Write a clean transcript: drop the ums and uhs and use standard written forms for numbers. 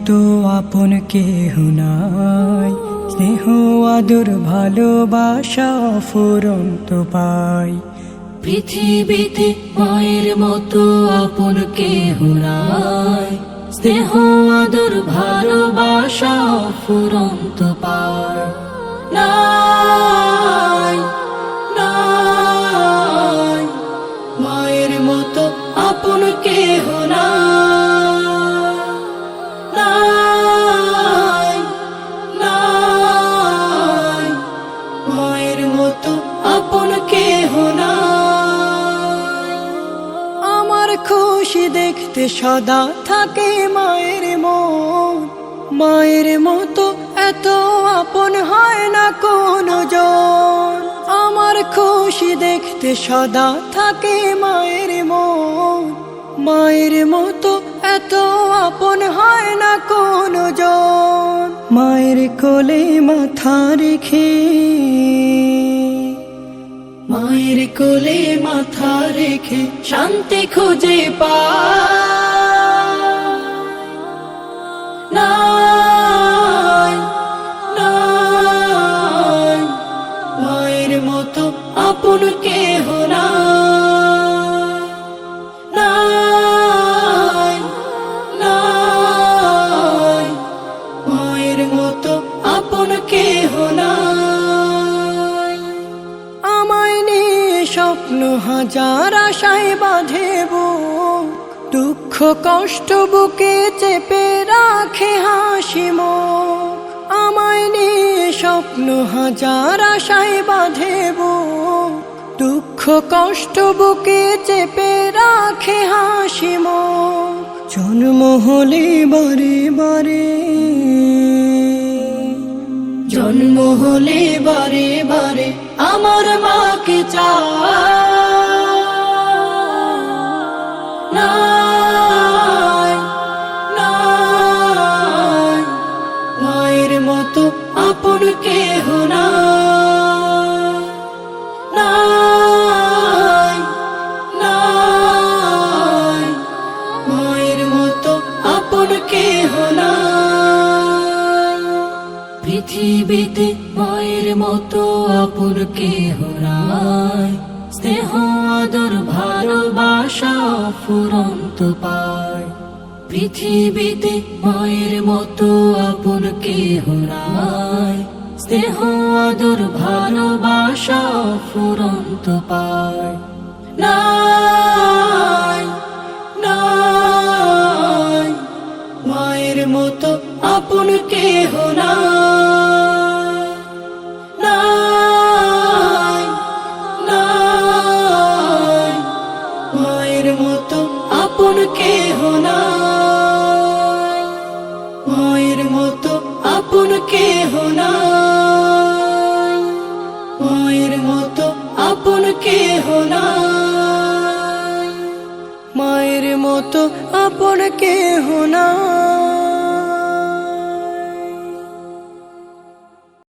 মতো আপন কেহ নাই, স্নেহ আদর ভালোবাসা ফুরন্ত পাই। পৃথিবীতে মায়ের মতো আপন কেহ নাই, স্নেহ আদর ভালোবাসা ফুরন্ত পায়। নাই নাই মায়ের মতো আপন কেহ নাই, নাই মায়ের মতো আপন কেহ নাই। আমার খুশি দেখতে সদা থাকে মায়ের মন, মায়ের মতো এত আপন হয় না কোনো জন। আমার খুশি দেখতে সদা থাকে মায়ের মন, মায়ের মতো এত আপন হয় না কোনো জন। মায়ের কোলে মাথা রেখে, মায়ের কোলে মাথা রেখে শান্তি খুঁজে পায়। নাই নাই মায়ের মতো আপন কেহ নাই, নাই মায়ের মতো আপন কেহ নাই। আমায় নিয়ে স্বপ্ন হাজার আশায় বাঁধে বুক, দুঃখ কষ্ট বুকে চেপে রাখে হাসি মুখ। আমায় নিয়ে স্বপ্ন হাজার আশায় বাঁধে বুক, দুঃখ কষ্ট বুকে চেপে রাখে হাসি মুখ। জন্ম হলে বারে বারে, জন্ম হলে বারে বারে আমার মাকে চাই। নাই নাই মায়ের মতো আপন কেহ নাই, নাই মায়ের মতো আপন কেহ নাই। পৃথিবীতে মায়ের মতো আপন কেহ নাই, স্নেহ আদর ভালোবাসা ফুরন্ত পায়। পৃথিবীতে মায়ের মতো আপন কেহ নাই, স্নেহ আদর ভালোবাসা ফুরন্ত পায়। নাই নাই মায়ের মতো আপন কেহ নাই, নাই মায়ের মতো আপন কেহ নাই, মায়ের মতো আপন কেহ নাই, মায়ের মতো আপন কেহ নাই, মায়ের মতো আপন কেহ নাই।